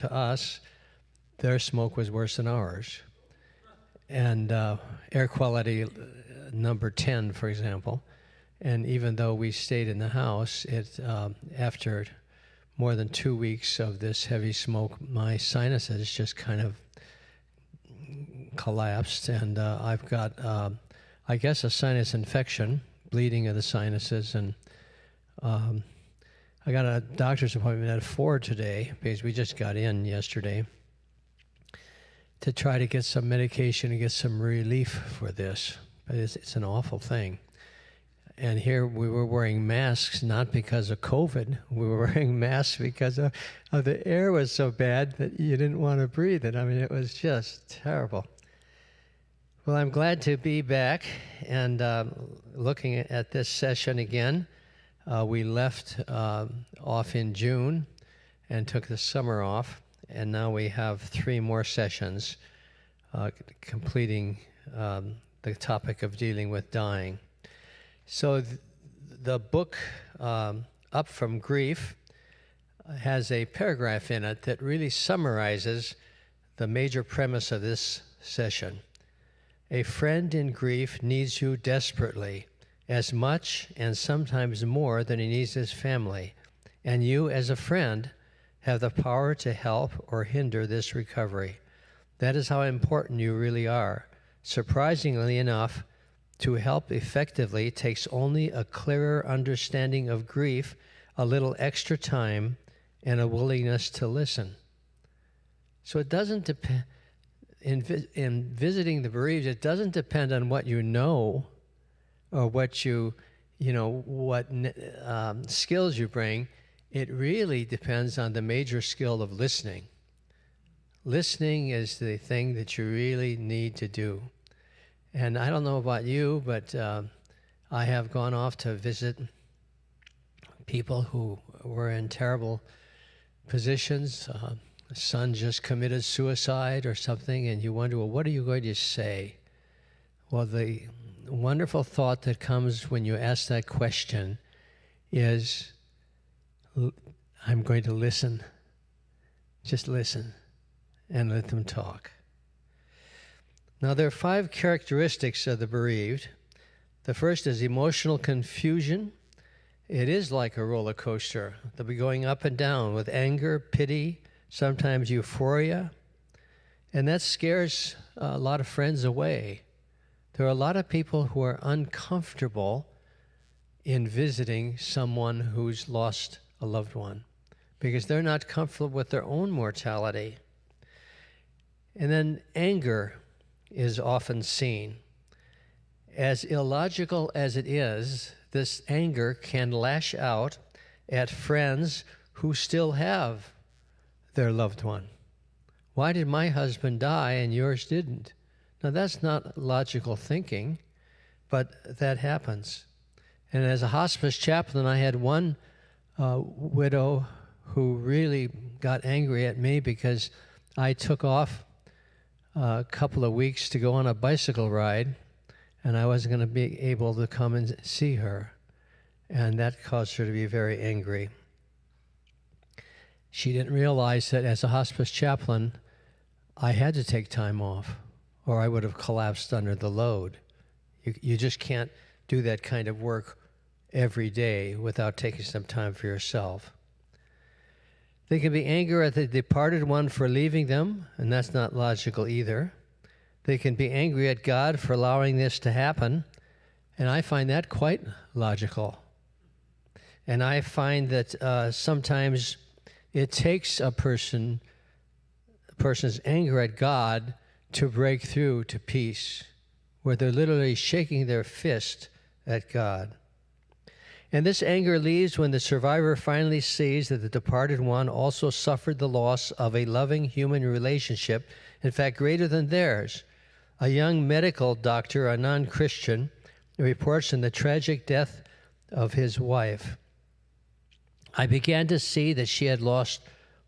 to us, their smoke was worse than ours. And air quality number 10, for example. And even though we stayed in the house, after more than 2 weeks of this heavy smoke, my sinuses just kind of collapsed, and I've got, I guess, a sinus infection, bleeding of the sinuses, and I got a doctor's appointment at 4 today, because we just got in yesterday, to try to get some medication and get some relief for this. But it's an awful thing. And here we were wearing masks, not because of COVID. We were wearing masks because of the air was so bad that you didn't want to breathe it. I mean, it was just terrible. Well, I'm glad to be back and looking at this session again. We left off in June and took the summer off, and now we have 3 more sessions completing the topic of dealing with dying. So the book, Up From Grief, has a paragraph in it that really summarizes the major premise of this session. A friend in grief needs you desperately, as much and sometimes more than he needs his family, and you, as a friend, have the power to help or hinder this recovery. That is how important you really are. Surprisingly enough, to help effectively takes only a clearer understanding of grief, a little extra time, and a willingness to listen. So it doesn't depend, in visiting the bereaved, it doesn't depend on what you know or what skills you bring. It really depends on the major skill of listening. Listening is the thing that you really need to do. And I don't know about you, but I have gone off to visit people who were in terrible positions. A son just committed suicide or something, and you wonder, well, what are you going to say? Well, the wonderful thought that comes when you ask that question is, I'm going to listen. Just listen and let them talk. Now, there are 5 characteristics of the bereaved. The first is emotional confusion. It is like a roller coaster. They'll be going up and down with anger, pity, sometimes euphoria. And that scares a lot of friends away. There are a lot of people who are uncomfortable in visiting someone who's lost a loved one because they're not comfortable with their own mortality. And then anger is often seen. As illogical as it is, this anger can lash out at friends who still have their loved one. Why did my husband die and yours didn't? Now, that's not logical thinking, but that happens. And as a hospice chaplain, I had one widow who really got angry at me because I took off a couple of weeks to go on a bicycle ride, and I wasn't going to be able to come and see her. And that caused her to be very angry. She didn't realize that as a hospice chaplain, I had to take time off, or I would have collapsed under the load. You just can't do that kind of work every day without taking some time for yourself. They can be angry at the departed one for leaving them, and that's not logical either. They can be angry at God for allowing this to happen, and I find that quite logical. And I find that sometimes it takes a person's anger at God to break through to peace, where they're literally shaking their fist at God. And this anger leaves when the survivor finally sees that the departed one also suffered the loss of a loving human relationship, in fact, greater than theirs. A young medical doctor, a non-Christian, reports on the tragic death of his wife. I began to see that she had lost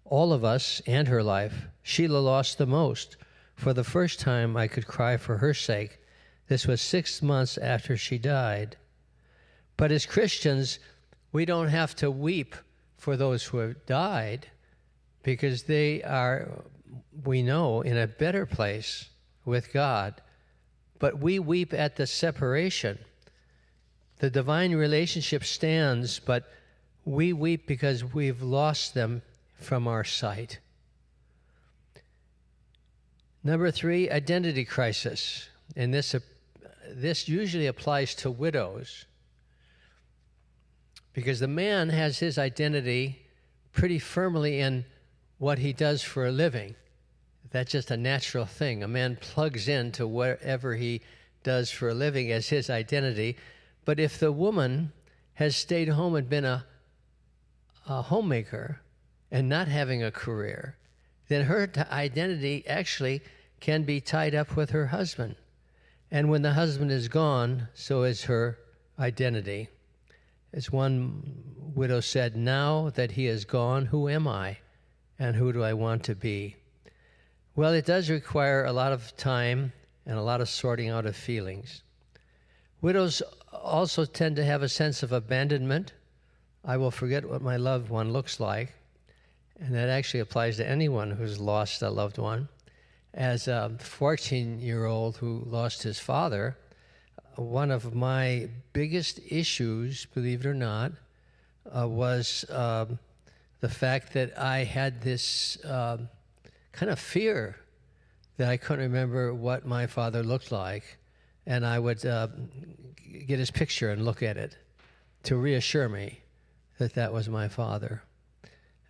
all of us and her life. Sheila lost the most. For the first time, I could cry for her sake. This was 6 months after she died. But as Christians, we don't have to weep for those who have died, because they are, we know, in a better place with God. But we weep at the separation. The divine relationship stands, but we weep because we've lost them from our sight. Number 3, identity crisis. And this usually applies to widows, because the man has his identity pretty firmly in what he does for a living. That's just a natural thing. A man plugs into whatever he does for a living as his identity. But if the woman has stayed home and been a homemaker and not having a career, then her identity actually can be tied up with her husband. And when the husband is gone, so is her identity. As one widow said, "Now that he is gone, who am I, and who do I want to be?" Well, it does require a lot of time and a lot of sorting out of feelings. Widows also tend to have a sense of abandonment. I will forget what my loved one looks like. And that actually applies to anyone who's lost a loved one. As a 14-year-old who lost his father, one of my biggest issues, believe it or not, was the fact that I had this kind of fear that I couldn't remember what my father looked like. And I would get his picture and look at it to reassure me that that was my father.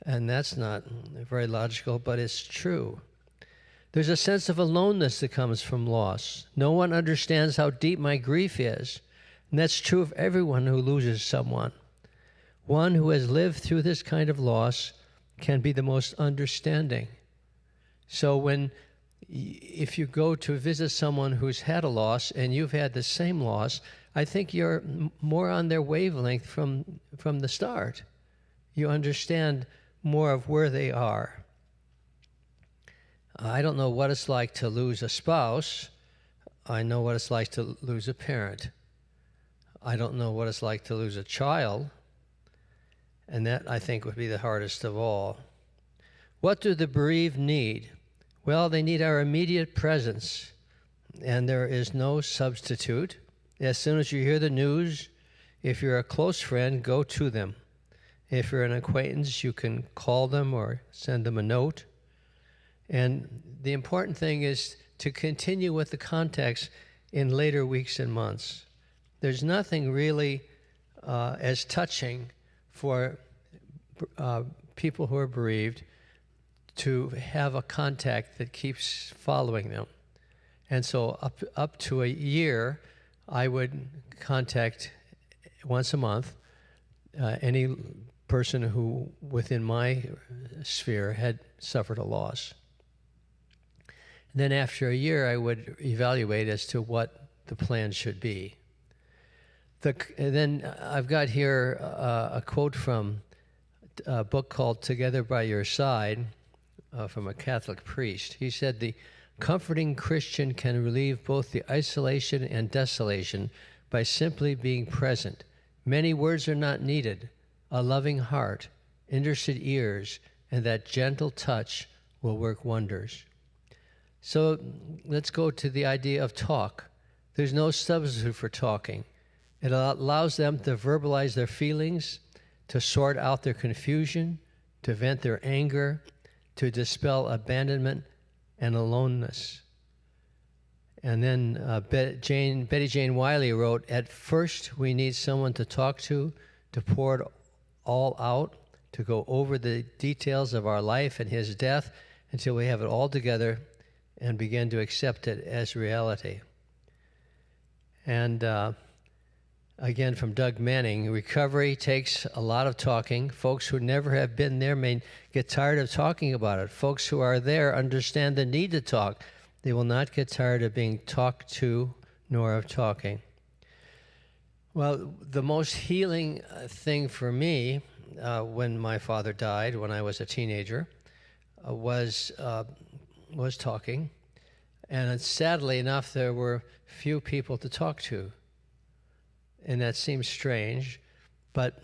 And that's not very logical, but it's true. There's a sense of aloneness that comes from loss. No one understands how deep my grief is. And that's true of everyone who loses someone. One who has lived through this kind of loss can be the most understanding. So if you go to visit someone who's had a loss and you've had the same loss, I think you're more on their wavelength from the start. You understand more of where they are. I don't know what it's like to lose a spouse. I know what it's like to lose a parent. I don't know what it's like to lose a child. And that, I think, would be the hardest of all. What do the bereaved need? Well, they need our immediate presence, and there is no substitute. As soon as you hear the news, if you're a close friend, go to them. If you're an acquaintance, you can call them or send them a note. And the important thing is to continue with the context in later weeks and months. There's nothing really as touching for people who are bereaved to have a contact that keeps following them. And so up to a year, I would contact once a month any person who within my sphere had suffered a loss. Then after a year, I would evaluate as to what the plan should be. Then I've got here a quote from a book called Together by Your Side from a Catholic priest. He said, "The comforting Christian can relieve both the isolation and desolation by simply being present. Many words are not needed. A loving heart, interested ears, and that gentle touch will work wonders." So let's go to the idea of talk. There's no substitute for talking. It allows them to verbalize their feelings, to sort out their confusion, to vent their anger, to dispel abandonment and aloneness. And then Betty Jane Wiley wrote, "At first we need someone to talk to pour it all out, to go over the details of our life and his death until we have it all together and begin to accept it as reality." And again, from Doug Manning, recovery takes a lot of talking. Folks who never have been there may get tired of talking about it. Folks who are there understand the need to talk. They will not get tired of being talked to nor of talking. Well, the most healing thing for me when my father died, when I was a teenager, was talking. And sadly enough, there were few people to talk to. And that seems strange, but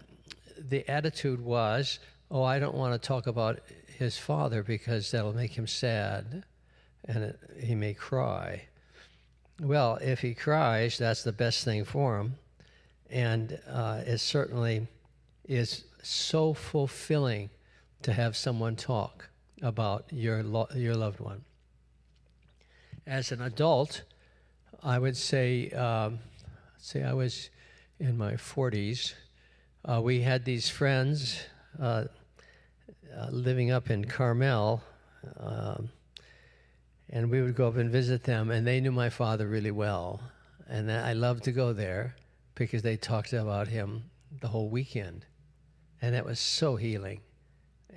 the attitude was, oh, I don't want to talk about his father because that'll make him sad and he may cry. Well, if he cries, that's the best thing for him. And it certainly is so fulfilling to have someone talk about your loved one. As an adult, I would say, I was in my 40s. We had these friends living up in Carmel, and we would go up and visit them, and they knew my father really well. And I loved to go there because they talked about him the whole weekend. And that was so healing.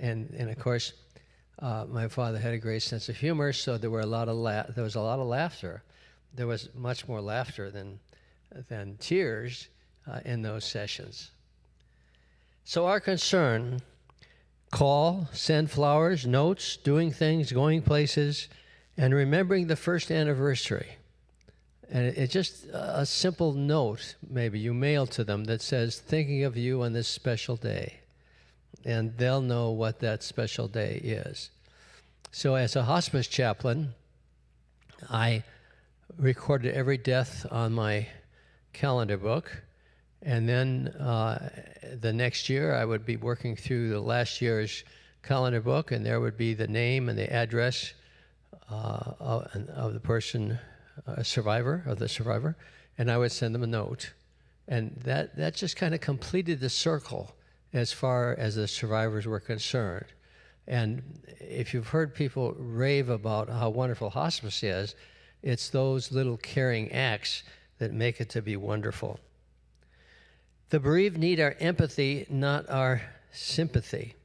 And of course, my father had a great sense of humor, so there was a lot of laughter. There was much more laughter than tears in those sessions. So our concern: call, send flowers, notes, doing things, going places, and remembering the first anniversary. And it's just a simple note, maybe you mail to them, that says, thinking of you on this special day. And they'll know what that special day is. So as a hospice chaplain, I recorded every death on my calendar book. And then the next year, I would be working through the last year's calendar book, and there would be the name and the address of the person, the survivor, and I would send them a note. And that just kind of completed the circle as far as the survivors were concerned. And if you've heard people rave about how wonderful hospice is, it's those little caring acts that make it to be wonderful. The bereaved need our empathy, not our sympathy.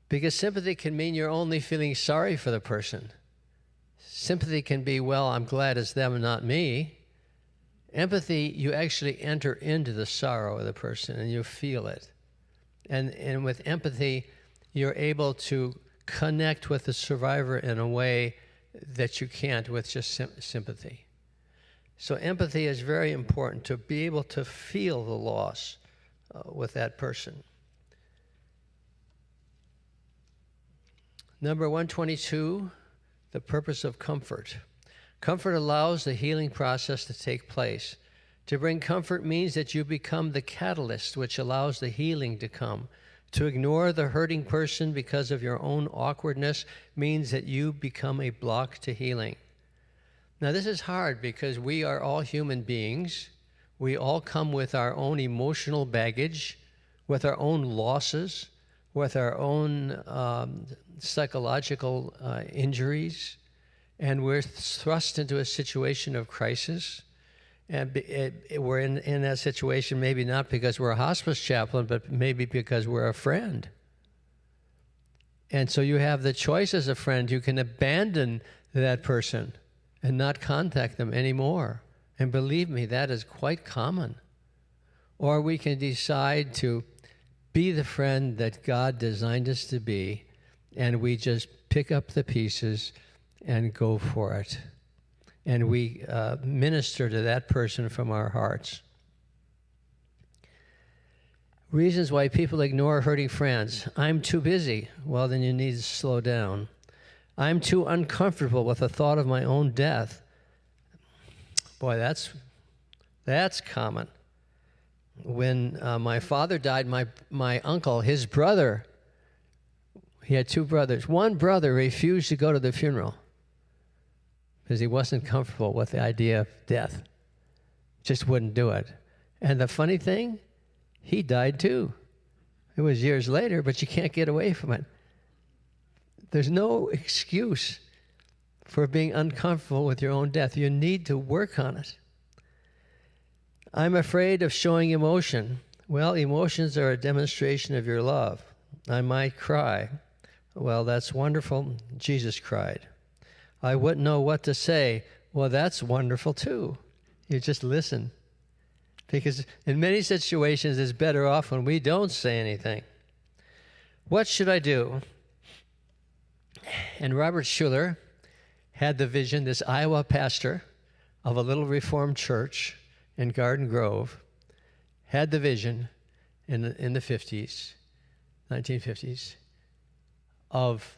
Because sympathy can mean you're only feeling sorry for the person. Sympathy can be, well, I'm glad it's them and not me. Empathy, you actually enter into the sorrow of the person and you feel it. And with empathy, you're able to connect with the survivor in a way that you can't with just sympathy. So empathy is very important, to be able to feel the loss with that person. Number 122, the purpose of comfort. Comfort allows the healing process to take place. To bring comfort means that you become the catalyst which allows the healing to come. To ignore the hurting person because of your own awkwardness means that you become a block to healing. Now, this is hard because we are all human beings. We all come with our own emotional baggage, with our own losses, with our own psychological injuries, and we're thrust into a situation of crisis. And we're in that situation maybe not because we're a hospice chaplain, but maybe because we're a friend. And so you have the choice as a friend. You can abandon that person and not contact them anymore. And believe me, that is quite common. Or we can decide to be the friend that God designed us to be, and we just pick up the pieces and go for it. And we minister to that person from our hearts. Reasons why people ignore hurting friends. I'm too busy. Well, then you need to slow down. I'm too uncomfortable with the thought of my own death. Boy, that's common. When my father died, my uncle, his brother, he had two brothers. One brother refused to go to the funeral because he wasn't comfortable with the idea of death. Just wouldn't do it. And the funny thing, he died too. It was years later, but you can't get away from it. There's no excuse for being uncomfortable with your own death. You need to work on it. I'm afraid of showing emotion. Well, emotions are a demonstration of your love. I might cry. Well, that's wonderful. Jesus cried. I wouldn't know what to say. Well, that's wonderful too. You just listen. Because in many situations, it's better off when we don't say anything. What should I do? And Robert Schuller had the vision, this Iowa pastor of a little Reformed church in Garden Grove, had the vision in the 50s, 1950s, of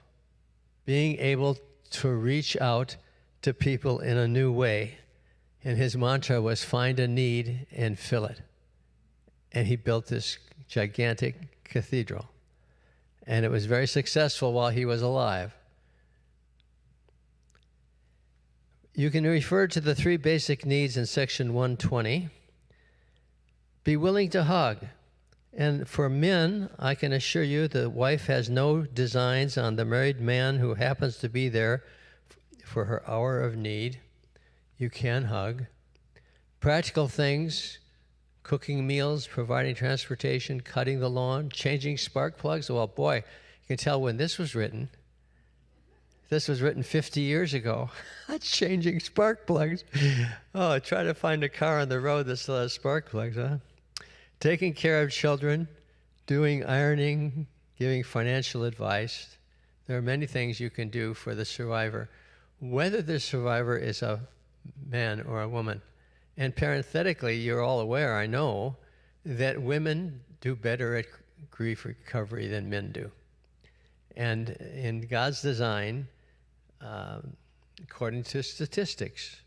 being able to reach out to people in a new way. And his mantra was find a need and fill it. And he built this gigantic cathedral. And it was very successful while he was alive. You can refer to the 3 basic needs in section 120. Be willing to hug. And for men, I can assure you the wife has no designs on the married man who happens to be there for her hour of need. You can hug. Practical things, cooking meals, providing transportation, cutting the lawn, changing spark plugs. Well, boy, you can tell when this was written. This was written 50 years ago. Changing spark plugs. Oh, try to find a car on the road that still has spark plugs, huh? Taking care of children, doing ironing, giving financial advice. There are many things you can do for the survivor, whether the survivor is a man or a woman. And parenthetically, you're all aware, I know, that women do better at grief recovery than men do. And in God's design, according to statistics,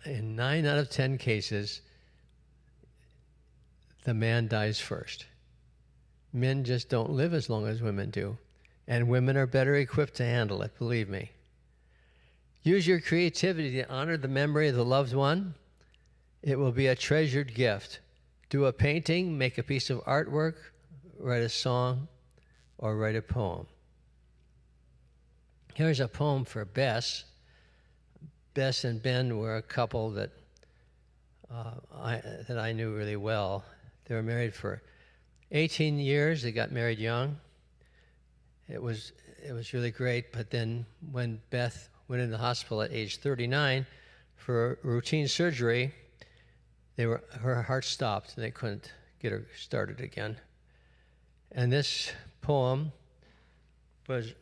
in 9 out of 10 cases, the man dies first. Men just don't live as long as women do. And women are better equipped to handle it, believe me. Use your creativity to honor the memory of the loved one. It will be a treasured gift. Do a painting, make a piece of artwork, write a song, or write a poem. Here's a poem for Bess. Bess and Ben were a couple that I knew really well. They were married for 18 years. They got married young. It was really great. But then when Beth went in the hospital at age 39 for routine surgery, her heart stopped and they couldn't get her started again. And this poem was,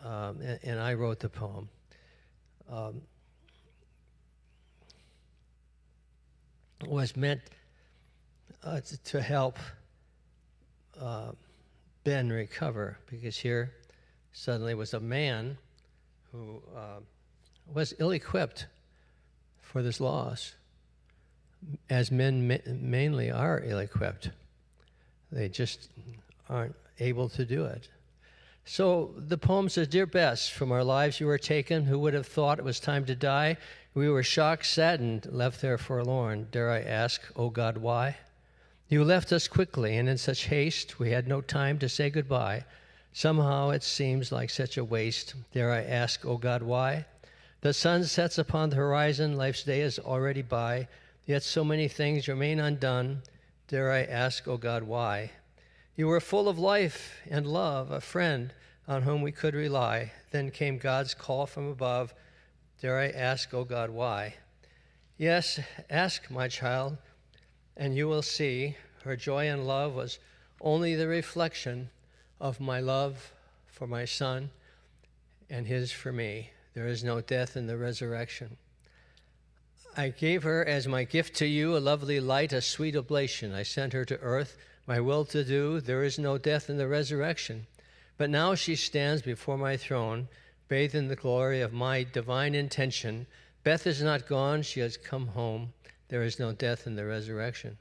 and I wrote the poem. Was meant to help Ben recover, because here suddenly was a man who was ill-equipped for this loss, as men mainly are ill-equipped. They just aren't able to do it. So the poem says, Dear Bess, from our lives you were taken. Who would have thought it was time to die? We were shocked, saddened, left there forlorn. Dare I ask, oh God, why? You left us quickly, and in such haste we had no time to say goodbye. Somehow it seems like such a waste. Dare I ask, oh God, why? The sun sets upon the horizon, life's day is already by, yet so many things remain undone. Dare I ask, oh God, why? You were full of life and love, a friend on whom we could rely. Then came God's call from above. Dare I ask, oh God, why? Yes, ask, my child, and you will see her joy and love was only the reflection of my love for my son and his for me. There is no death in the resurrection. I gave her as my gift to you a lovely light, a sweet oblation. I sent her to earth, my will to do. There is no death in the resurrection. But now she stands before my throne, bathed in the glory of my divine intention. Beth is not gone, she has come home. There is no death in the resurrection.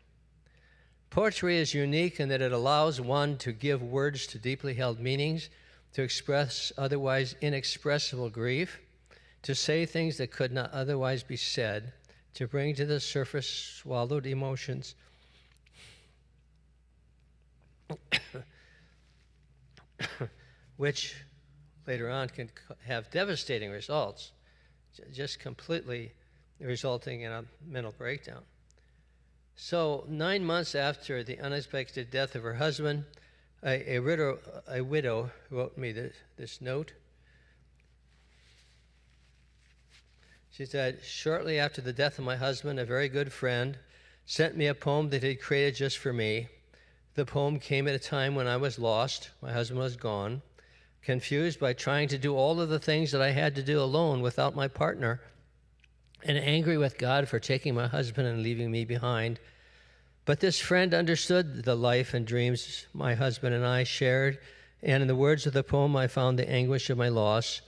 Poetry is unique in that it allows one to give words to deeply held meanings, to express otherwise inexpressible grief, to say things that could not otherwise be said, to bring to the surface swallowed emotions, which later on can have devastating results, just completely resulting in a mental breakdown. So 9 months after the unexpected death of her husband, a widow wrote me this note. She said, shortly after the death of my husband, a very good friend sent me a poem that he had created just for me. The poem came at a time when I was lost. My husband was gone, confused by trying to do all of the things that I had to do alone without my partner, and angry with God for taking my husband and leaving me behind. But this friend understood the life and dreams my husband and I shared, And in the words of the poem, I found the anguish of my loss,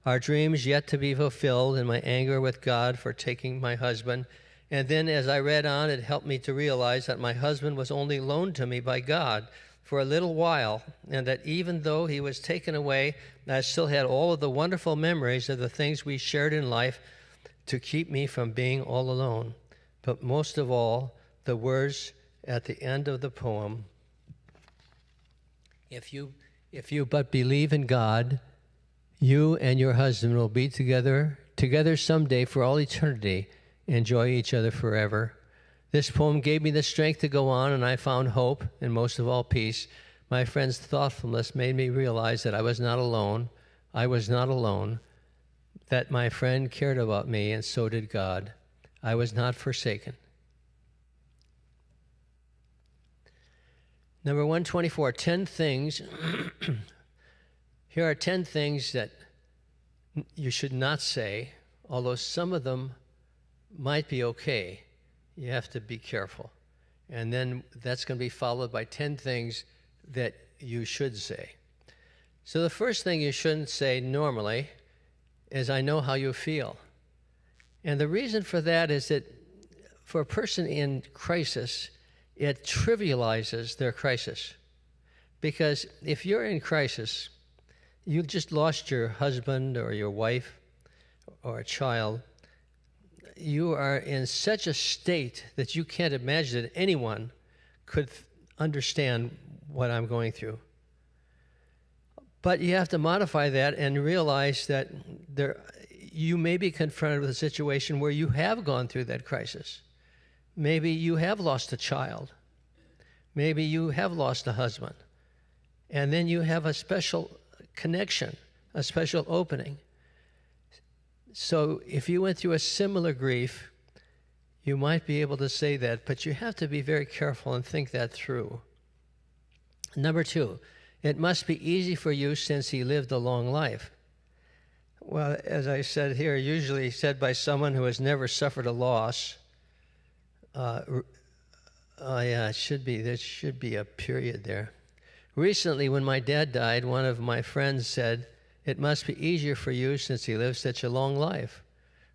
our dreams yet to be fulfilled, and my anger with God for taking my husband. And then as I read on, it helped me to realize that my husband was only loaned to me by God for a little while, and that even though he was taken away, I still had all of the wonderful memories of the things we shared in life to keep me from being all alone. But most of all, the words at the end of the poem, if you but believe in God, you and your husband will be together someday for all eternity, enjoy each other forever. This poem gave me the strength to go on, and I found hope and most of all peace. My friend's thoughtfulness made me realize that I was not alone. I was not alone, that my friend cared about me, and so did God. I was not forsaken. Number 124, 10 things. Here are 10 things that you should not say, although some of them might be okay. You have to be careful. And then that's going to be followed by 10 things that you should say. So the first thing you shouldn't say normally is, I know how you feel. And the reason for that is that for a person in crisis, it trivializes their crisis. Because if you're in crisis, you've just lost your husband or your wife or a child, you are in such a state that you can't imagine that anyone could understand what I'm going through. But you have to modify that and realize that you may be confronted with a situation where you have gone through that crisis. Maybe you have lost a child. Maybe you have lost a husband. And then you have a special connection, a special opening. So if you went through a similar grief, you might be able to say that, but you have to be very careful and think that through. Number 2, it must be easy for you since he lived a long life. Well, as I said here, usually said by someone who has never suffered a loss. There should be a period there. Recently, when my dad died, one of my friends said, "It must be easier for you since he lived such a long life."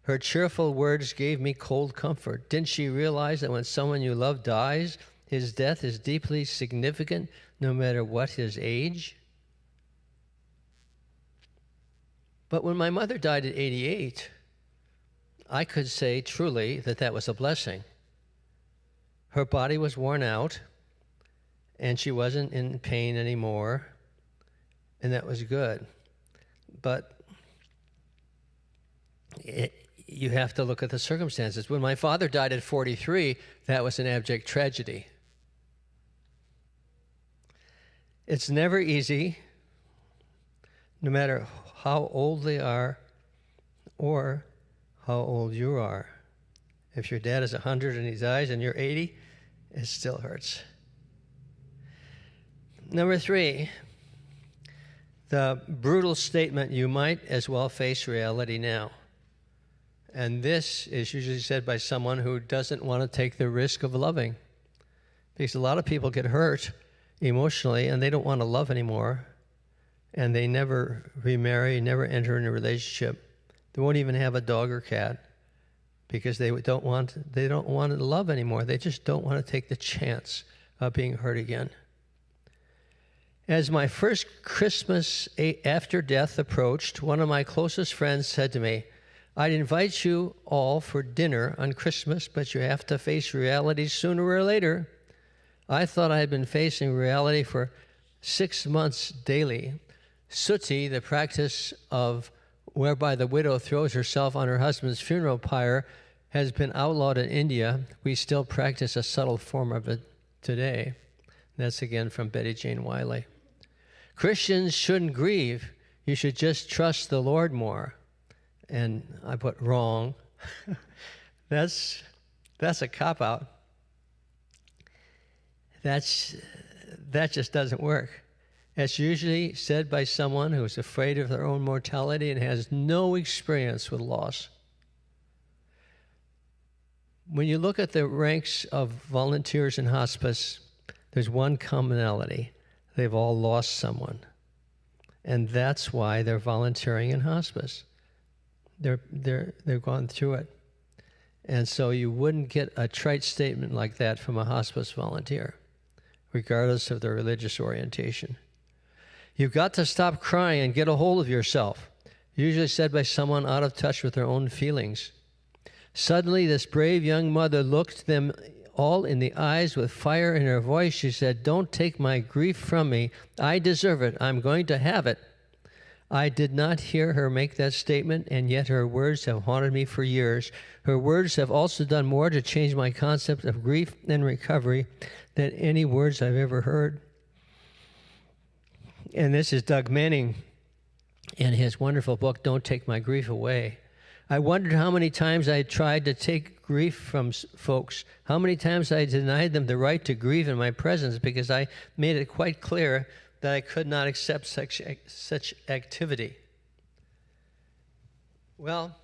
Her cheerful words gave me cold comfort. Didn't she realize that when someone you love dies, his death is deeply significant no matter what his age? But when my mother died at 88, I could say truly that that was a blessing. Her body was worn out, and she wasn't in pain anymore, and that was good. But you have to look at the circumstances. When my father died at 43, that was an abject tragedy. It's never easy, no matter how old they are or how old you are. If your dad is 100 and he dies and you're 80, it still hurts. Number 3, the brutal statement, "You might as well face reality now." And this is usually said by someone who doesn't want to take the risk of loving. Because a lot of people get hurt emotionally and they don't want to love anymore. And they never remarry, never enter into a relationship. They won't even have a dog or cat because they don't want to love anymore. They just don't want to take the chance of being hurt again. As my first Christmas after death approached, one of my closest friends said to me, "I'd invite you all for dinner on Christmas, but you have to face reality sooner or later." I thought I had been facing reality for 6 months daily. Sutti, the practice of whereby the widow throws herself on her husband's funeral pyre, has been outlawed in India. We still practice a subtle form of it today. That's again from Betty Jane Wiley. Christians shouldn't grieve. You should just trust the Lord more. And I put wrong. That's a cop-out. That just doesn't work. It's usually said by someone who is afraid of their own mortality and has no experience with loss. When you look at the ranks of volunteers in hospice, there's one commonality. They've all lost someone. And that's why they're volunteering in hospice. They've gone through it. And so you wouldn't get a trite statement like that from a hospice volunteer, regardless of their religious orientation. You've got to stop crying and get a hold of yourself, usually said by someone out of touch with their own feelings. Suddenly, this brave young mother looked them all in the eyes with fire in her voice. She said, "Don't take my grief from me. I deserve it. I'm going to have it." I did not hear her make that statement, and yet her words have haunted me for years. Her words have also done more to change my concept of grief and recovery than any words I've ever heard. And this is Doug Manning in his wonderful book, Don't Take My Grief Away. I wondered how many times I tried to take grief from folks, how many times I denied them the right to grieve in my presence because I made it quite clear that I could not accept such activity. Well,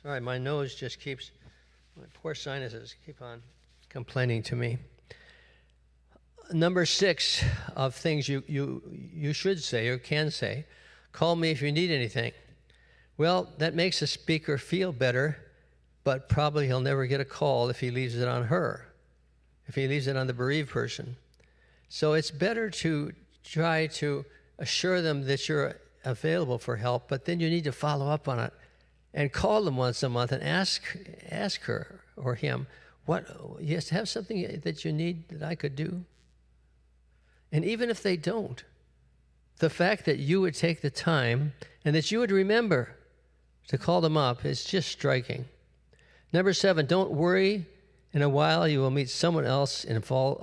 sorry, my nose just keeps, my poor sinuses keep on complaining to me. Number 6 of things you should say or can say, call me if you need anything. Well, that makes the speaker feel better, but probably he'll never get a call if he leaves it on her, if he leaves it on the bereaved person. So it's better to try to assure them that you're available for help, but then you need to follow up on it and call them once a month and ask her or him, "What? Yes, have something that you need that I could do?" And even if they don't, the fact that you would take the time and that you would remember to call them up is just striking. Number 7, don't worry. In a while, you will meet someone else and fall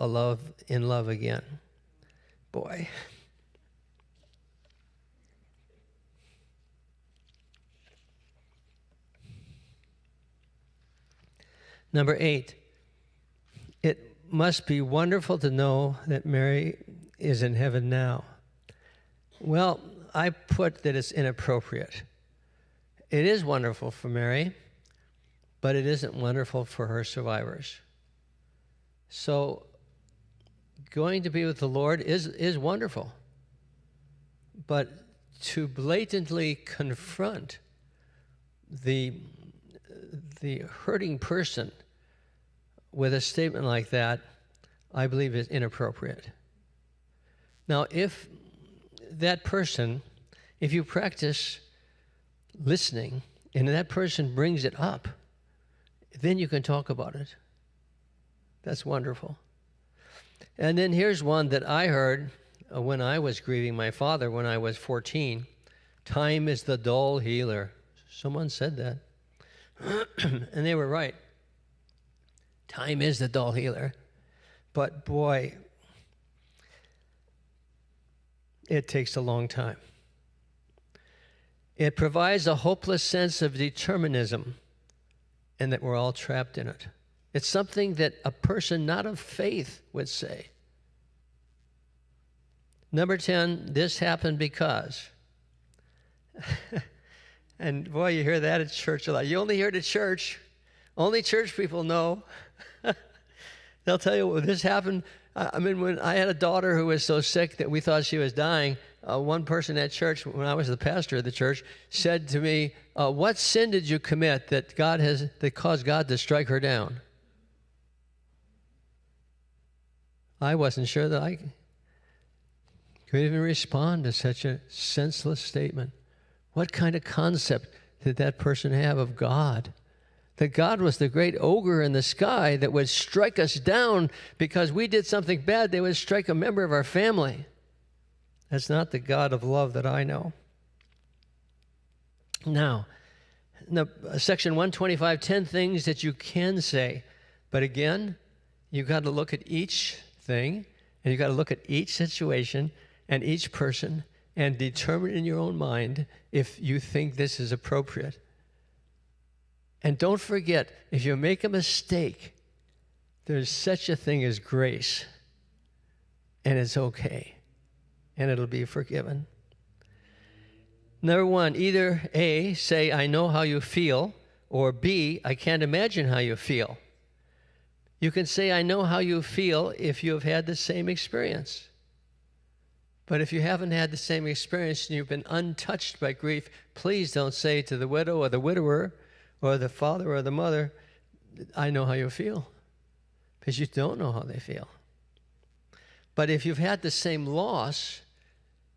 in love again. Boy. Number 8, it must be wonderful to know that Mary is in heaven now. Well, I put that it's inappropriate. It is wonderful for Mary, but it isn't wonderful for her survivors. So going to be with the Lord is wonderful, but to blatantly confront the hurting person with a statement like that, I believe is inappropriate. Now, if that person, if you practice listening and that person brings it up, then you can talk about it. That's wonderful. And then here's one that I heard when I was grieving my father when I was 14. Time is the dull healer. Someone said that. And they were right. Time is the dull healer. But boy, it takes a long time. It provides a hopeless sense of determinism and that we're all trapped in it. It's something that a person not of faith would say. Number 10, this happened because. And boy, you hear that at church a lot. You only hear it at church. Only church people know. They'll tell you, well, this happened. I mean, when I had a daughter who was so sick that we thought she was dying, one person at church, when I was the pastor of the church, said to me, what sin did you commit that caused God to strike her down? I wasn't sure that I could even respond to such a senseless statement. What kind of concept did that person have of God? That God was the great ogre in the sky that would strike us down because we did something bad. They would strike a member of our family. That's not the God of love that I know. Now, section 125, 10 things that you can say. But again, you've got to look at each thing, and you've got to look at each situation and each person and determine in your own mind if you think this is appropriate. And don't forget, if you make a mistake, there's such a thing as grace, and it's okay, and it'll be forgiven. Number 1, either A, say, I know how you feel, or B, I can't imagine how you feel. You can say, I know how you feel if you have had the same experience. But if you haven't had the same experience and you've been untouched by grief, please don't say to the widow or the widower or the father or the mother, I know how you feel, because you don't know how they feel. But if you've had the same loss,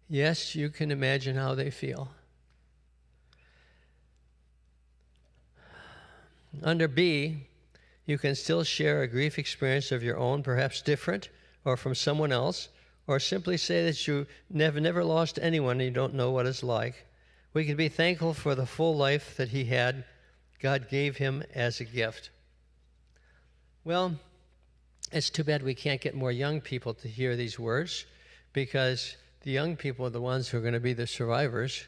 yes, you can imagine how they feel. Under B, you can still share a grief experience of your own, perhaps different, or from someone else, or simply say that you never lost anyone and you don't know what it's like. We can be thankful for the full life that he had. God gave him as a gift. Well, it's too bad we can't get more young people to hear these words, because the young people are the ones who are going to be the survivors,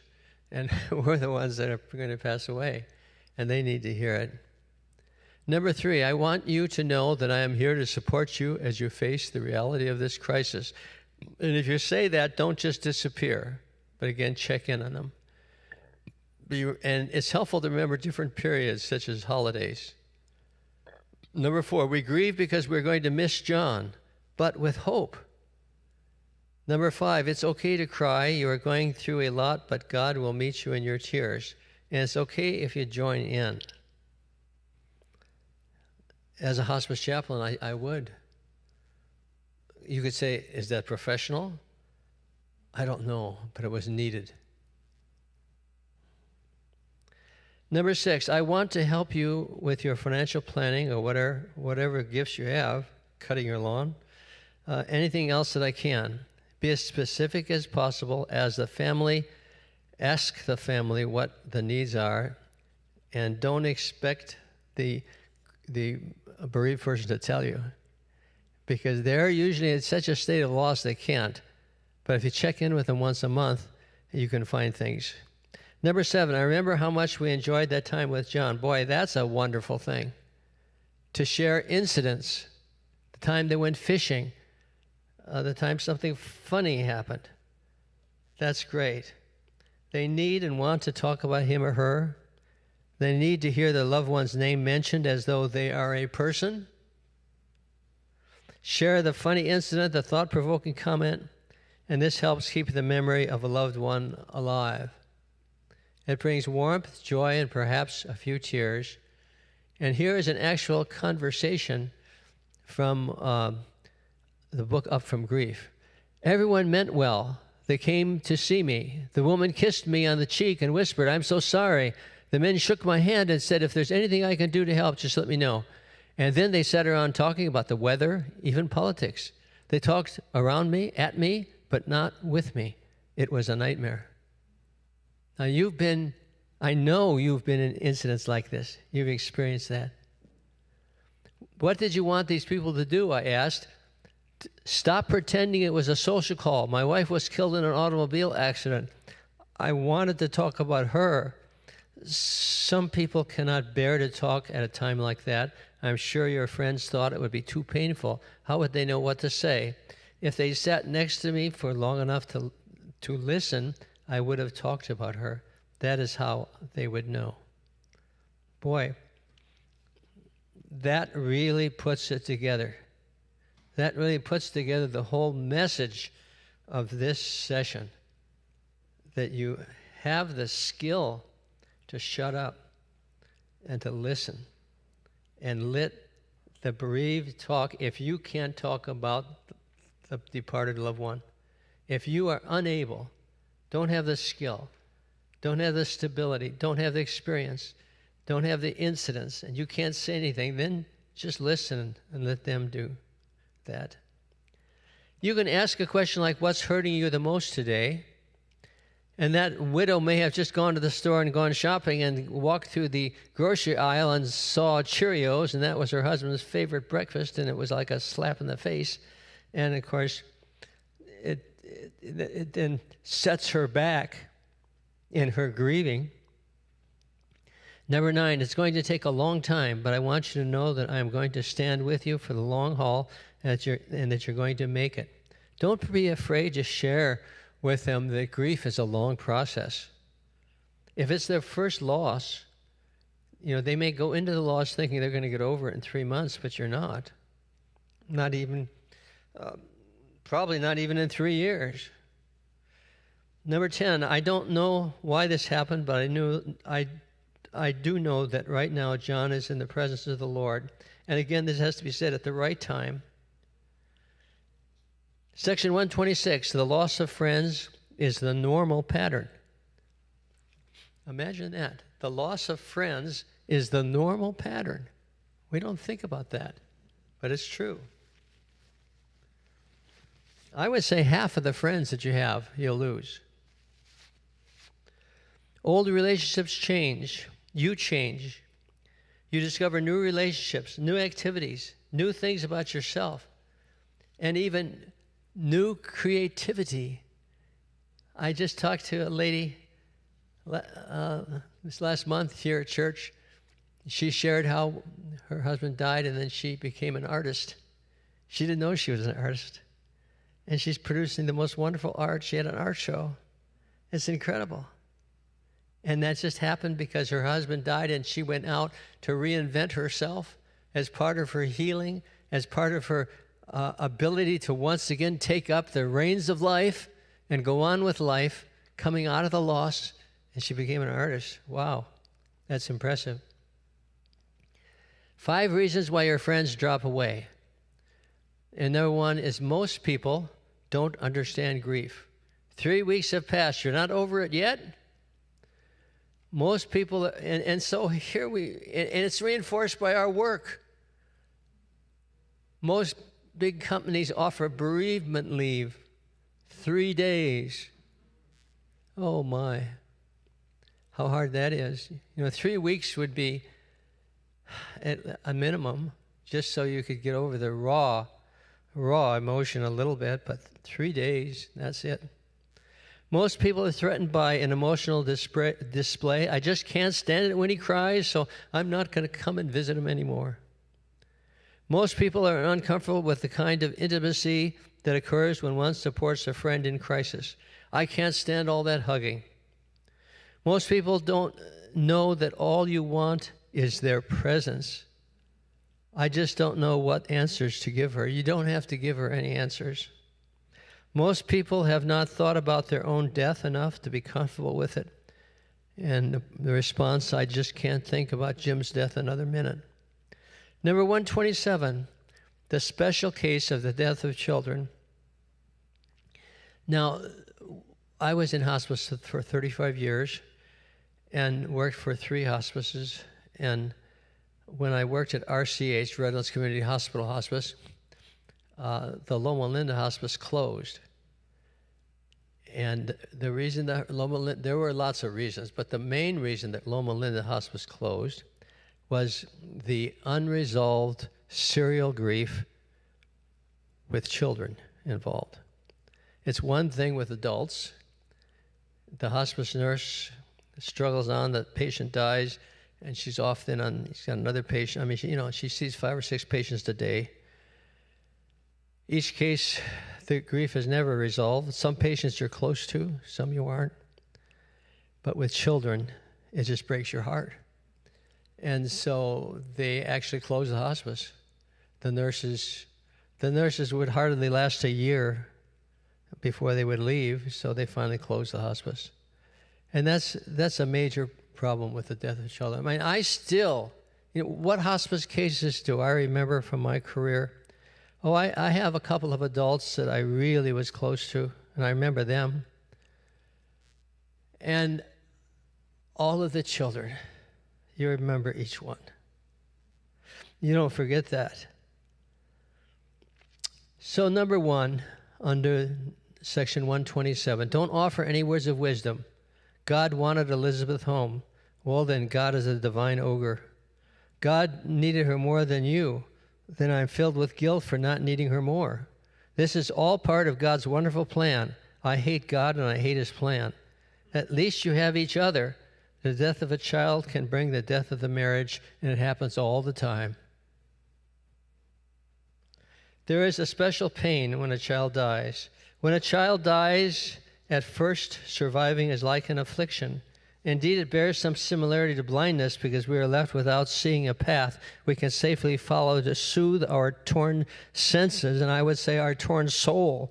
and we're the ones that are going to pass away, and they need to hear it. Number 3, I want you to know that I am here to support you as you face the reality of this crisis. And if you say that, don't just disappear, but again, check in on them. And it's helpful to remember different periods, such as holidays. Number 4, we grieve because we're going to miss John, but with hope. Number 5, it's okay to cry. You are going through a lot, but God will meet you in your tears. And it's okay if you join in. As a hospice chaplain, I would. You could say, is that professional? I don't know, but it was needed. Number 6, I want to help you with your financial planning or whatever gifts you have, cutting your lawn, anything else that I can. Be as specific as possible as the family. Ask the family what the needs are, and don't expect the bereaved person to tell you, because they're usually in such a state of loss they can't. But if you check in with them once a month, you can find things. Number 7, I remember how much we enjoyed that time with John. Boy, that's a wonderful thing. To share incidents, the time they went fishing, the time something funny happened. That's great. They need and want to talk about him or her. They need to hear their loved one's name mentioned as though they are a person. Share the funny incident, the thought-provoking comment, and this helps keep the memory of a loved one alive. It brings warmth, joy, and perhaps a few tears. And here is an actual conversation from the book Up From Grief. Everyone meant well. They came to see me. The woman kissed me on the cheek and whispered, I'm so sorry. The men shook my hand and said, if there's anything I can do to help, just let me know. And then they sat around talking about the weather, even politics. They talked around me, at me, but not with me. It was a nightmare. Now I know you've been in incidents like this. You've experienced that. What did you want these people to do, I asked. Stop pretending it was a social call. My wife was killed in an automobile accident. I wanted to talk about her. Some people cannot bear to talk at a time like that. I'm sure your friends thought it would be too painful. How would they know what to say? If they sat next to me for long enough to listen, I would have talked about her. That is how they would know. Boy, that really puts it together. That really puts together the whole message of this session, that you have the skill to shut up and to listen and let the bereaved talk. If you can't talk about the departed loved one, if you are unable, don't have the skill, don't have the stability, don't have the experience, don't have the incidents, and you can't say anything, then just listen and let them do that. You can ask a question like, what's hurting you the most today? And that widow may have just gone to the store and gone shopping and walked through the grocery aisle and saw Cheerios, and that was her husband's favorite breakfast, and it was like a slap in the face. And, of course, it then sets her back in her grieving. Number 9, it's going to take a long time, but I want you to know that I'm going to stand with you for the long haul and that you're going to make it. Don't be afraid to share with them that grief is a long process. If it's their first loss, they may go into the loss thinking they're going to get over it in 3 months, but you're not. Not even, probably not even in 3 years. Number 10, I don't know why this happened, but I do know that right now John is in the presence of the Lord. And again, this has to be said at the right time. Section 126, the loss of friends is the normal pattern. Imagine that. The loss of friends is the normal pattern. We don't think about that, but it's true. I would say half of the friends that you have, you'll lose. Old relationships change. You change. You discover new relationships, new activities, new things about yourself, and even new creativity. I just talked to a lady this last month here at church. She shared how her husband died and then she became an artist. She didn't know she was an artist. And she's producing the most wonderful art. She had an art show. It's incredible. And that just happened because her husband died and she went out to reinvent herself as part of her healing, as part of her ability to once again take up the reins of life and go on with life, coming out of the loss, and she became an artist. Wow, that's impressive. 5 reasons why your friends drop away. And number 1 is most people don't understand grief. 3 weeks have passed. You're not over it yet? Most people, and so here and it's reinforced by our work. Most big companies offer bereavement leave, 3 days. Oh my, how hard that is. 3 weeks would be at a minimum, just so you could get over the raw emotion a little bit, but 3 days, that's it. Most people are threatened by an emotional display. I just can't stand it when he cries, so I'm not going to come and visit him anymore. Most people are uncomfortable with the kind of intimacy that occurs when one supports a friend in crisis. I can't stand all that hugging. Most people don't know that all you want is their presence. I just don't know what answers to give her. You don't have to give her any answers. Most people have not thought about their own death enough to be comfortable with it. And the response, I just can't think about Jim's death another minute. Number 127, the special case of the death of children. Now, I was in hospice for 35 years and worked for 3 hospices. And when I worked at RCH, Redlands Community Hospital Hospice, the Loma Linda Hospice closed. And the reason that there were lots of reasons, but the main reason that Loma Linda Hospice closed was the unresolved serial grief with children involved. It's one thing with adults. The hospice nurse struggles on, the patient dies, and she's off then on, she's got another patient. I mean, she sees 5 or 6 patients a day. Each case, the grief is never resolved. Some patients you're close to, some you aren't. But with children, it just breaks your heart. And so they actually closed the hospice. The nurses would hardly last a year before they would leave, so they finally closed the hospice. And that's a major problem with the death of children. I mean, I still, what hospice cases do I remember from my career? Oh, I have a couple of adults that I really was close to, and I remember them. And all of the children, you remember each one. You don't forget that. So number 1, under section 127, don't offer any words of wisdom. God wanted Elizabeth home. Well, then God is a divine ogre. God needed her more than you. Then I'm filled with guilt for not needing her more. This is all part of God's wonderful plan. I hate God and I hate his plan. At least you have each other. The death of a child can bring the death of the marriage, and it happens all the time. There is a special pain when a child dies. When a child dies, at first surviving is like an affliction. Indeed, it bears some similarity to blindness because we are left without seeing a path we can safely follow to soothe our torn senses, and I would say our torn soul.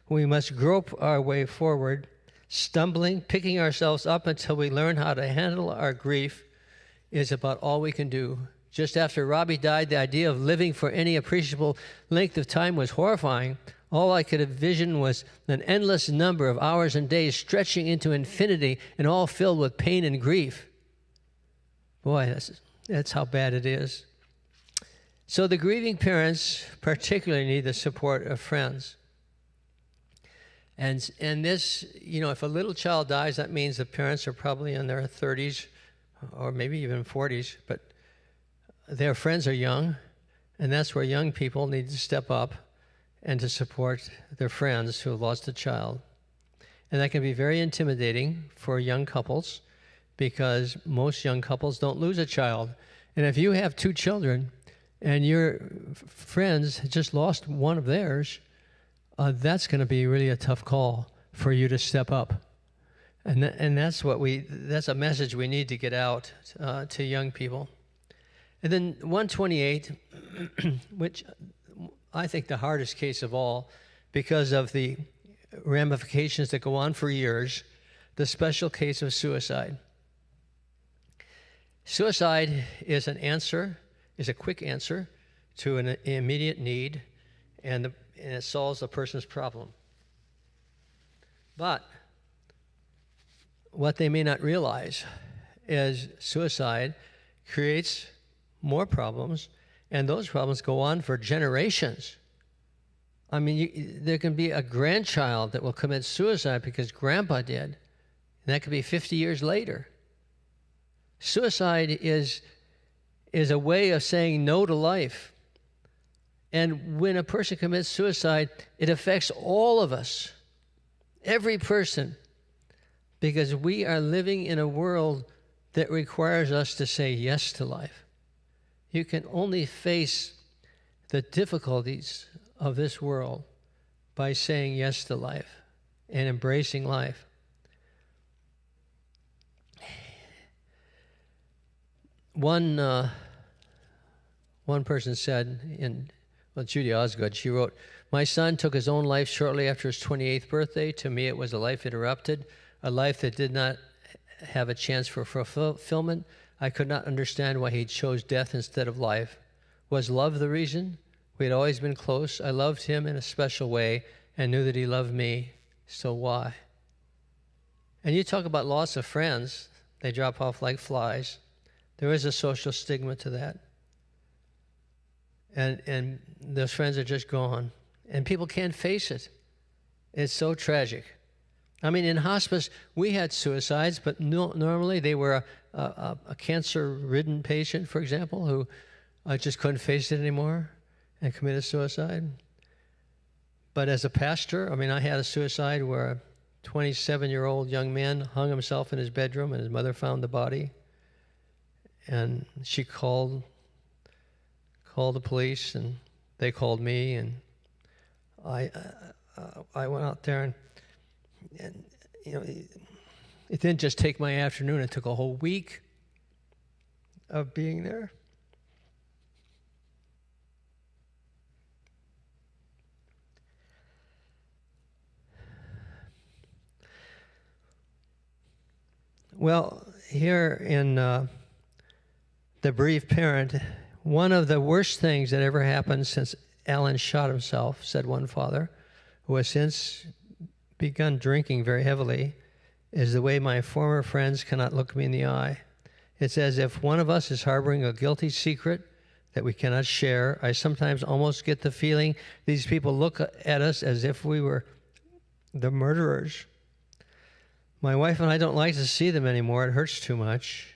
We must grope our way forward. Stumbling, picking ourselves up until we learn how to handle our grief is about all we can do. Just after Robbie died, the idea of living for any appreciable length of time was horrifying. All I could envision was an endless number of hours and days stretching into infinity and all filled with pain and grief. Boy, that's how bad it is. So the grieving parents particularly need the support of friends. And this, if a little child dies, that means the parents are probably in their 30s or maybe even 40s, but their friends are young, and that's where young people need to step up and to support their friends who have lost a child. And that can be very intimidating for young couples because most young couples don't lose a child. And if you have 2 children and your friends just lost one of theirs, that's going to be really a tough call for you to step up. And that's a message we need to get out to young people. And then 128, which I think the hardest case of all because of the ramifications that go on for years, the special case of suicide. Suicide is a quick answer to an immediate need, and it solves a person's problem. But what they may not realize is suicide creates more problems, and those problems go on for generations. I mean, there can be a grandchild that will commit suicide because grandpa did, and that could be 50 years later. Suicide is a way of saying no to life. And when a person commits suicide, it affects all of us, every person, because we are living in a world that requires us to say yes to life. You can only face the difficulties of this world by saying yes to life and embracing life. One person said, Judy Osgood, she wrote, "My son took his own life shortly after his 28th birthday. To me, it was a life interrupted, a life that did not have a chance for fulfillment. I could not understand why he chose death instead of life. Was love the reason? We had always been close. I loved him in a special way and knew that he loved me. So why?" And you talk about loss of friends. They drop off like flies. There is a social stigma to that. And those friends are just gone. And people can't face it. It's so tragic. I mean, in hospice, we had suicides, but normally they were a cancer-ridden patient, for example, who just couldn't face it anymore and committed suicide. But as a pastor, I mean, I had a suicide where a 27-year-old young man hung himself in his bedroom, and his mother found the body. And she called the police, and they called me, and I went out there, and it didn't just take my afternoon. It took a whole week of being there. Well, here in The Bereaved Parent, one of the worst things that ever happened since Alan shot himself, said one father, who has since begun drinking very heavily, is the way my former friends cannot look me in the eye. It's as if one of us is harboring a guilty secret that we cannot share. I sometimes almost get the feeling these people look at us as if we were the murderers. My wife and I don't like to see them anymore. It hurts too much.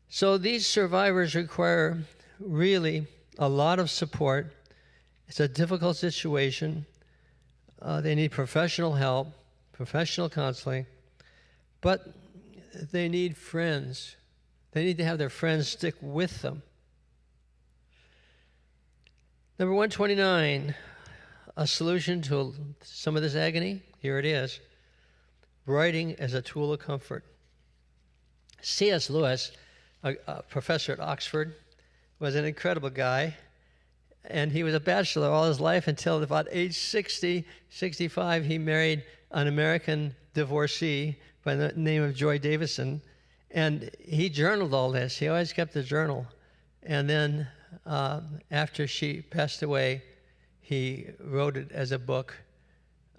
So these survivors require really a lot of support. It's a difficult situation. They need professional help, professional counseling, but they need friends. They need to have their friends stick with them. Number 129, a solution to some of this agony. Here it is. Writing as a tool of comfort. C.S. Lewis, a professor at Oxford, was an incredible guy. And he was a bachelor all his life until about age 60, 65. He married an American divorcee by the name of Joy Davison. And he journaled all this. He always kept a journal. And then after she passed away, he wrote it as a book.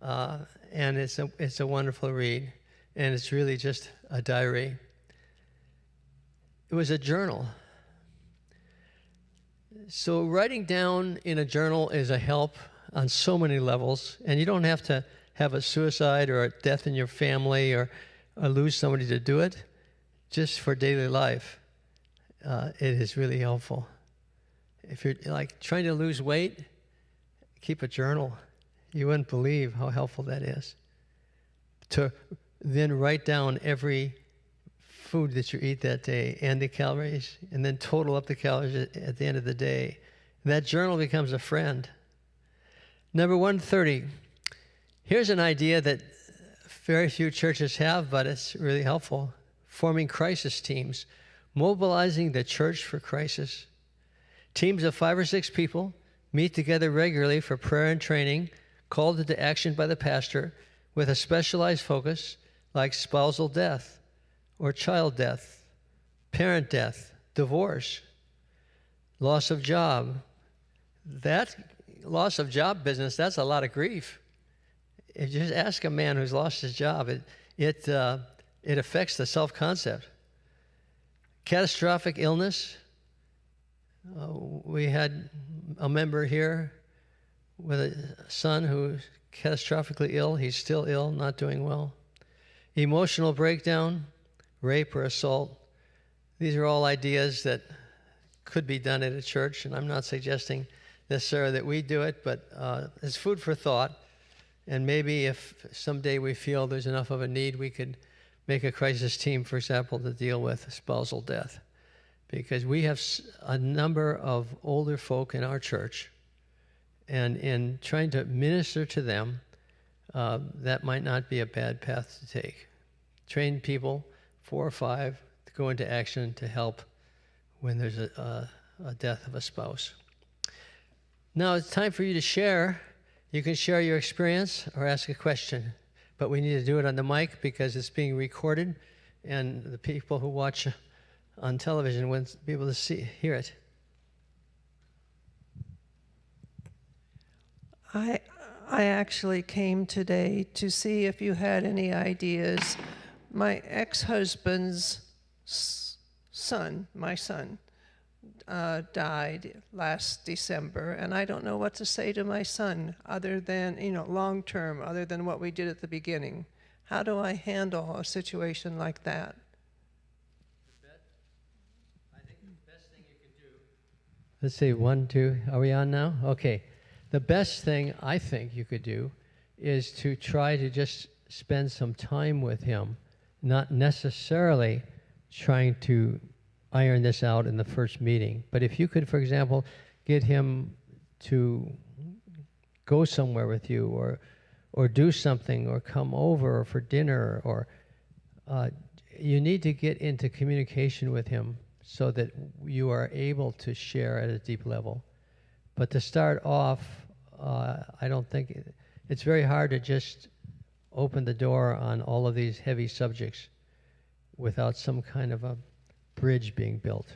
And it's a wonderful read. And it's really just a diary. It was a journal. So writing down in a journal is a help on so many levels. And you don't have to have a suicide or a death in your family or lose somebody to do it. Just for daily life, it is really helpful. If you're like trying to lose weight, keep a journal. You wouldn't believe how helpful that is. To then write down every food that you eat that day and the calories, and then total up the calories at the end of the day. That journal becomes a friend. Number 130. Here's an idea that very few churches have, but it's really helpful. Forming crisis teams, mobilizing the church for crisis. Teams of 5 or 6 people meet together regularly for prayer and training, called into action by the pastor with a specialized focus like spousal death or child death, parent death, divorce, loss of job. That loss of job business, that's a lot of grief. If you just ask a man who's lost his job, it affects the self-concept. Catastrophic illness. We had a member here with a son who's catastrophically ill. He's still ill, not doing well. Emotional breakdown, rape or assault. These are all ideas that could be done at a church, and I'm not suggesting necessarily that we do it, but it's food for thought. And maybe if someday we feel there's enough of a need, we could make a crisis team, for example, to deal with spousal death. Because we have a number of older folk in our church, and in trying to minister to them, that might not be a bad path to take. Train people, 4 or 5, to go into action to help when there's a death of a spouse. Now it's time for you to share. You can share your experience or ask a question, but we need to do it on the mic because it's being recorded, and the people who watch on television won't be able to hear it. I actually came today to see if you had any ideas. My ex-husband's son, my son, died last December, and I don't know what to say to my son other than, long term, other than what we did at the beginning. How do I handle a situation like that? I think the best thing you can do. Let's see, 1, 2, are we on now? Okay. The best thing I think you could do is to try to just spend some time with him, not necessarily trying to iron this out in the first meeting. But if you could, for example, get him to go somewhere with you or do something or come over for dinner or you need to get into communication with him so that you are able to share at a deep level. But to start off, I don't think it's very hard to just open the door on all of these heavy subjects without some kind of a bridge being built.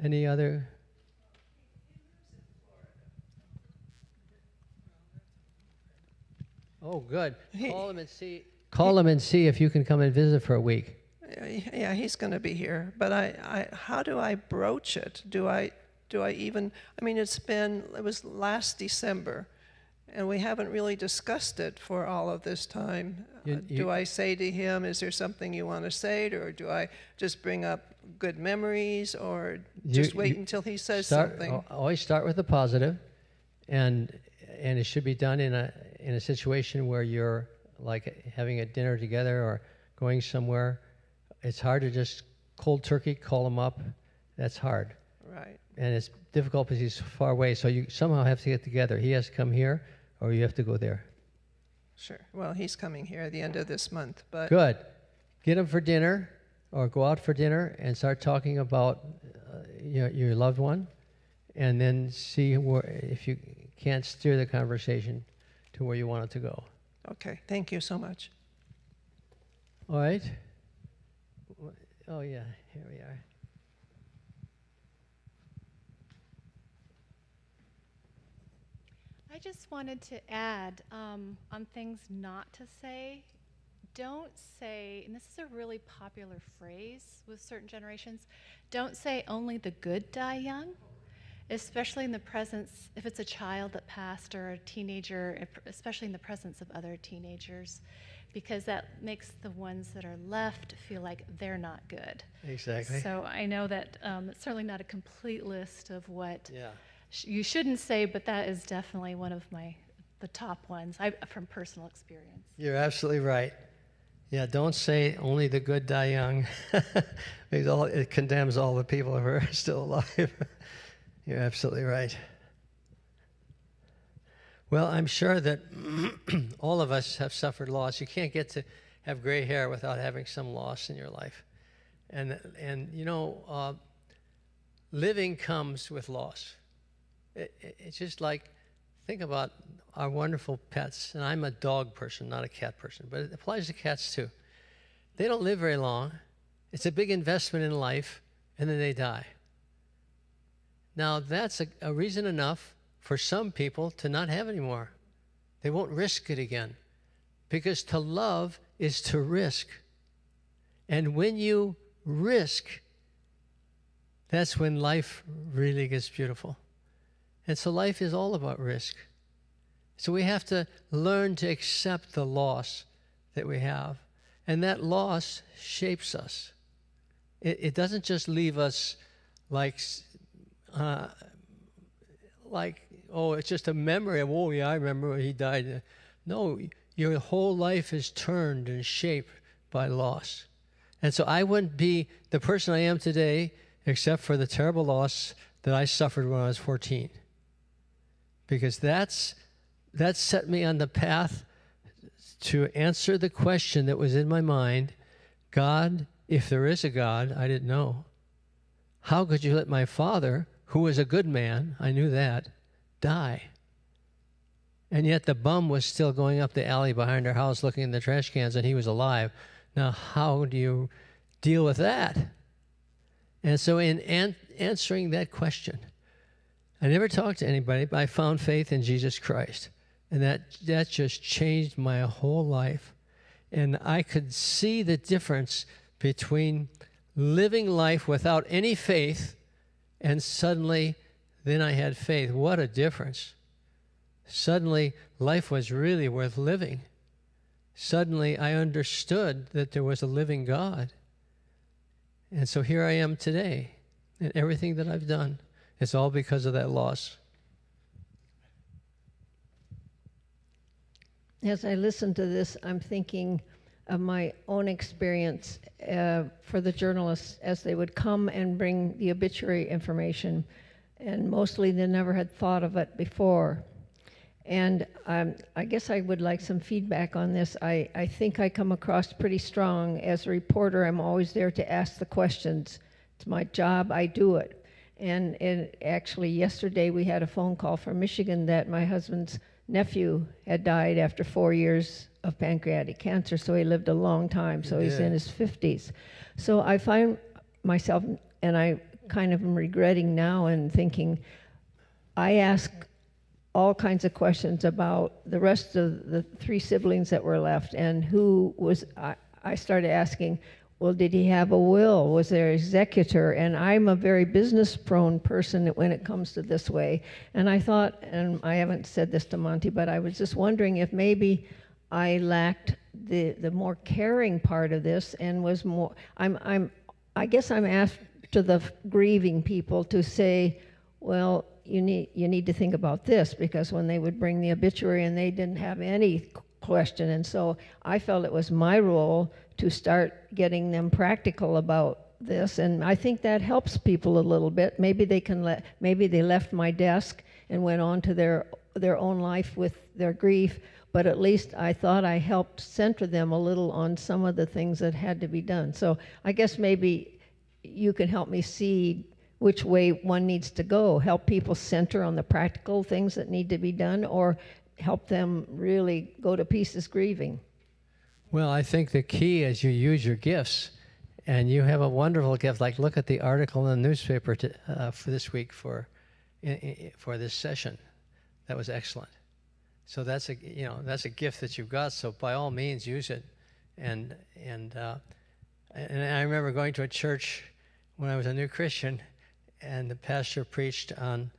Any other? Oh, good. Call him and see if you can come and visit for a week. Yeah, he's going to be here. But how do I broach it? Do I even? I mean, it was last December, and we haven't really discussed it for all of this time. Do I say to him, "Is there something you want to say?" Or do I just bring up good memories, or just wait until he says something? Always start with the positive, and it should be done in a situation where you're like having a dinner together or going somewhere. It's hard to just cold turkey call him up. That's hard. Right. And it's difficult because he's far away. So you somehow have to get together. He has to come here, or you have to go there. Sure. Well, he's coming here at the end of this month. But good. Get him for dinner, or go out for dinner and start talking about your loved one, and then see if you can't steer the conversation to where you want it to go. Okay, thank you so much. All right. Oh, yeah, here we are. I just wanted to add on things not to say. Don't say, and this is a really popular phrase with certain generations, don't say only the good die young, especially in the presence, if it's a child that passed or a teenager, especially in the presence of other teenagers, because that makes the ones that are left feel like they're not good. Exactly. So I know that it's certainly not a complete list of what you shouldn't say, but that is definitely one of the top ones from personal experience. You're absolutely right. Yeah, don't say only the good die young, because it condemns all the people who are still alive. You're absolutely right. Well, I'm sure that all of us have suffered loss. You can't get to have gray hair without having some loss in your life. And living comes with loss. It's just like, think about our wonderful pets. And I'm a dog person, not a cat person, but it applies to cats too. They don't live very long. It's a big investment in life, and then they die. Now, that's a reason enough for some people to not have any more. They won't risk it again, because to love is to risk. And when you risk, that's when life really gets beautiful. And so life is all about risk. So we have to learn to accept the loss that we have. And that loss shapes us. It doesn't just leave us like, oh, it's just a memory of, oh, yeah, I remember when he died. No, your whole life is turned and shaped by loss. And so I wouldn't be the person I am today except for the terrible loss that I suffered when I was 14. Because that set me on the path to answer the question that was in my mind, God, if there is a God, I didn't know, how could you let my father, who was a good man, I knew that, die? And yet the bum was still going up the alley behind our house looking in the trash cans, and he was alive. Now, how do you deal with that? And so in answering that question, I never talked to anybody, but I found faith in Jesus Christ. And that just changed my whole life. And I could see the difference between living life without any faith and suddenly then I had faith. What a difference. Suddenly life was really worth living. Suddenly I understood that there was a living God. And so here I am today. And everything that I've done, it's all because of that loss. As I listen to this, I'm thinking of my own experience for the journalists as they would come and bring the obituary information, and mostly they never had thought of it before. And I guess I would like some feedback on this. I think I come across pretty strong. As a reporter, I'm always there to ask the questions. It's my job, I do it. And actually yesterday we had a phone call from Michigan that my husband's nephew had died after 4 years of pancreatic cancer, so he lived a long time, so he's in his 50s. So I find myself, and I kind of am regretting now and thinking, I ask all kinds of questions about the rest of the 3 siblings that were left, and who was, I started asking, well, did he have a will? Was there an executor? And I'm a very business-prone person when it comes to this way. And I thought, and I haven't said this to Monty, but I was just wondering if maybe I lacked the more caring part of this and was more. I guess I'm after the grieving people to say, well, you need to think about this, because when they would bring the obituary and they didn't have any question, and so I felt it was my role to start getting them practical about this, and I think that helps people a little bit. Maybe they left my desk and went on to their own life with their grief, but at least I thought I helped center them a little on some of the things that had to be done. So I guess maybe you can help me see which way one needs to go, help people center on the practical things that need to be done, or help them really go to pieces grieving. Well, I think the key is you use your gifts, and you have a wonderful gift. Like, look at the article in the newspaper for this week for this session. That was excellent. So that's a gift that you've got. So by all means, use it. And I remember going to a church when I was a new Christian, and the pastor preached on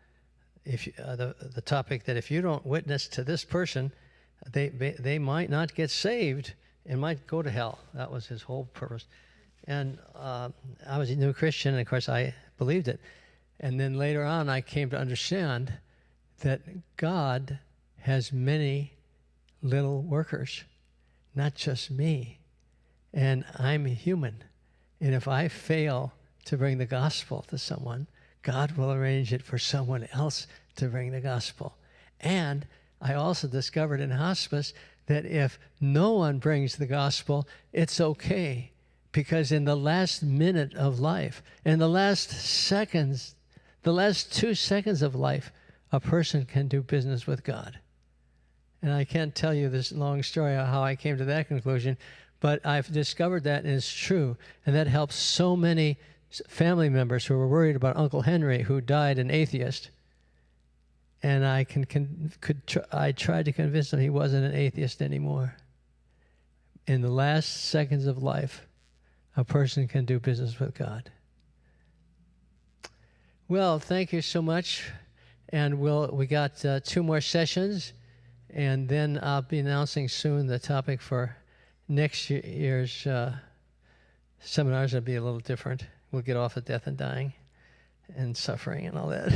the topic that if you don't witness to this person, they might not get saved and might go to hell. That was his whole purpose. And I was a new Christian, and of course I believed it. And then later on I came to understand that God has many little workers, not just me. And I'm human. And if I fail to bring the gospel to someone, God will arrange it for someone else to bring the gospel. And I also discovered in hospice that if no one brings the gospel, it's okay. Because in the last minute of life, in the last seconds, the last 2 seconds of life, a person can do business with God. And I can't tell you this long story of how I came to that conclusion, but I've discovered that, and it's true. And that helps so many family members who were worried about Uncle Henry, who died an atheist. And I tried to convince him he wasn't an atheist anymore. In the last seconds of life, a person can do business with God. Well, thank you so much. And we got 2 more sessions, and then I'll be announcing soon the topic for next year's seminars. Will be a little different. We'll get off of death and dying and suffering and all that.